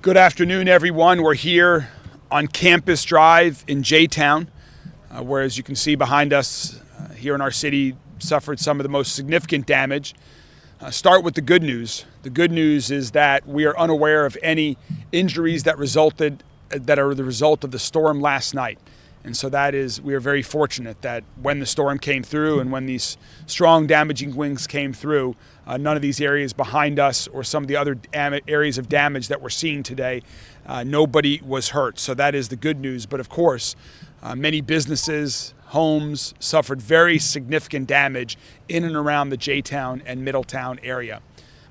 Good afternoon, everyone. We're here on Campus Drive in J-Town, where, as you can see behind us, here in our city, suffered some of the most significant damage. Start with the good news. The good news is that we are unaware of any injuries that are the result of the storm last night. And so we are very fortunate that when the storm came through and when these strong damaging winds came through, none of these areas behind us or some of the other areas of damage that we're seeing today, nobody was hurt. So that is the good news. But of course, many businesses, homes suffered very significant damage in and around the J-Town and Middletown area.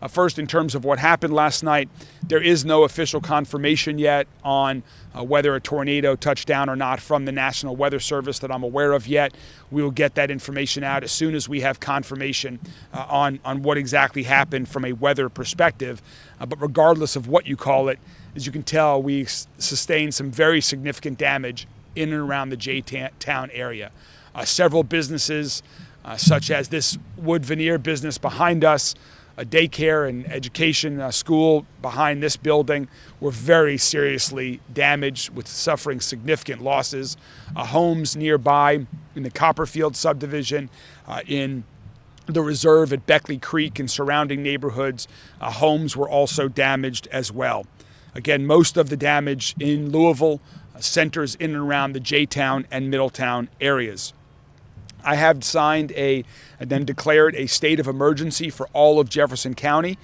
First, in terms of what happened last night, there is no official confirmation yet on whether a tornado touched down or not from the National Weather Service that I'm aware of yet. We will get that information out as soon as we have confirmation on what exactly happened from a weather perspective. But regardless of what you call it, as you can tell, we sustained some very significant damage in and around the J-Town area. Several businesses, such as this wood veneer business behind us, a daycare and education school behind this building, were very seriously damaged with suffering significant losses. Homes nearby in the Copperfield subdivision, in the reserve at Beckley Creek and surrounding neighborhoods, homes were also damaged as well. Again, most of the damage in Louisville centers in and around the J-Town and Middletown areas. I have signed and then declared a state of emergency for all of Jefferson County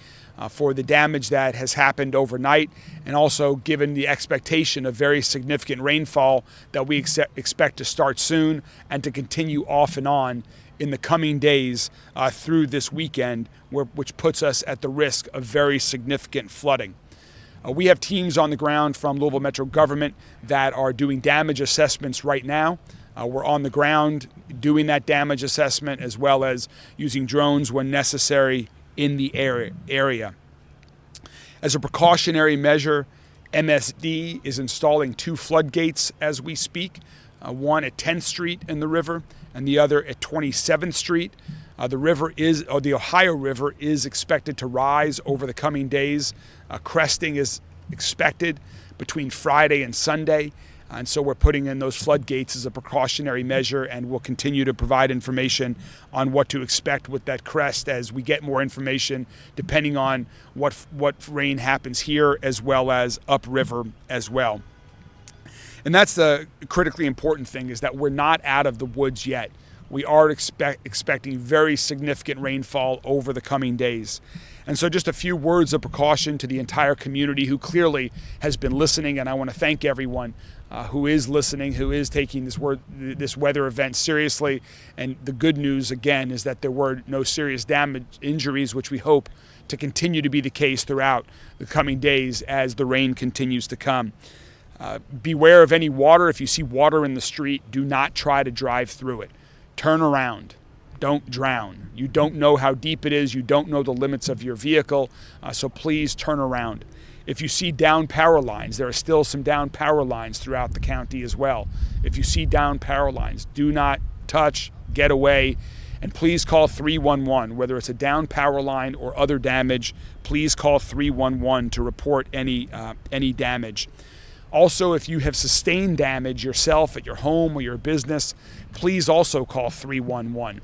for the damage that has happened overnight, and also given the expectation of very significant rainfall that we expect to start soon and to continue off and on in the coming days through this weekend, which puts us at the risk of very significant flooding. We have teams on the ground from Louisville Metro government that are doing damage assessments right now. We're on the ground doing that damage assessment, as well as using drones when necessary in the area. As a precautionary measure, MSD is installing 2 floodgates as we speak, one at 10th Street in the river and the other at 27th Street. The Ohio River is expected to rise over the coming days. Cresting is expected between Friday and Sunday. And so we're putting in those floodgates as a precautionary measure, and we'll continue to provide information on what to expect with that crest as we get more information, depending on what rain happens here as well as upriver as well. And that's the critically important thing, is that we're not out of the woods yet. We are expecting very significant rainfall over the coming days. And so just a few words of precaution to the entire community who clearly has been listening, and I want to thank everyone who is listening, who is taking this weather event seriously. And the good news, again, is that there were no serious injuries, which we hope to continue to be the case throughout the coming days as the rain continues to come. Beware of any water. If you see water in the street, do not try to drive through it. Turn around. Don't drown. You don't know how deep it is. You don't know the limits of your vehicle, so please turn around. If you see down power lines, there are still some down power lines throughout the county as well. If you see down power lines, do not touch, get away, and please call 311. Whether it's a down power line or other damage, please call 311 to report any damage. Also, if you have sustained damage yourself at your home or your business, please also call 311.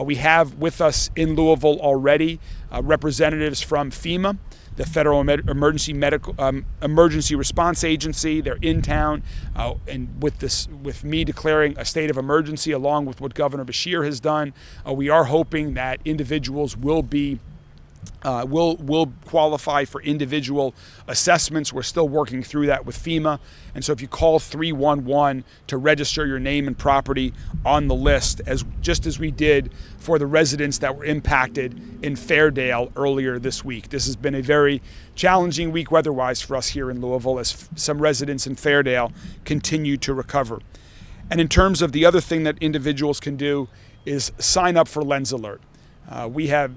We have with us in Louisville already representatives from FEMA, the Federal Emergency Response Agency. They're in town, and with me declaring a state of emergency, along with what Governor Beshear has done, we are hoping that individuals will qualify for individual assessments. We're still working through that with FEMA. And so if you call 311 to register your name and property on the list, just as we did for the residents that were impacted in Fairdale earlier this week. This has been a very challenging week weather-wise for us here in Louisville, as some residents in Fairdale continue to recover. And in terms of the other thing that individuals can do is sign up for Lens Alert. We have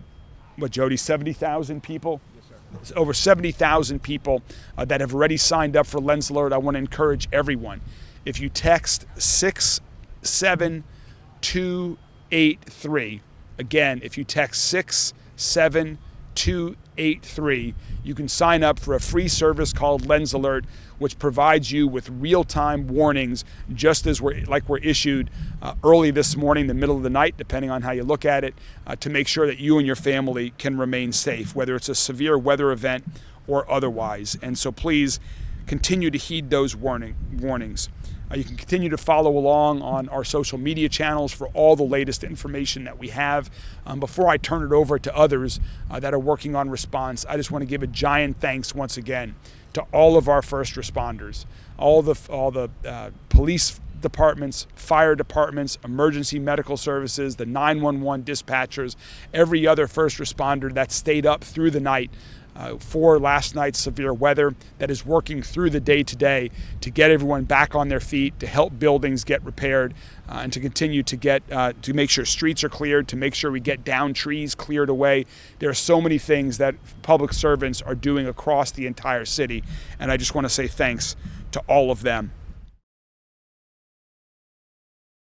Jody, 70,000 people? Yes, sir. Over 70,000 people that have already signed up for Lens Alert. I want to encourage everyone. If you text 67283, again, if you text 67283, 883, you can sign up for a free service called Lens Alert, which provides you with real-time warnings, just as we're issued early this morning, the middle of the night, depending on how you look at it, to make sure that you and your family can remain safe, whether it's a severe weather event or otherwise. And so please continue to heed those warnings. You can continue to follow along on our social media channels for all the latest information that we have. Before I turn it over to others that are working on response, I just want to give a giant thanks once again to all of our first responders, all the police departments, fire departments, emergency medical services, the 911 dispatchers, every other first responder that stayed up through the night for last night's severe weather, that is working through the day today to get everyone back on their feet, to help buildings get repaired, and to continue to to make sure streets are cleared, to make sure we get down trees cleared away. There are so many things that public servants are doing across the entire city, and I just want to say thanks to all of them.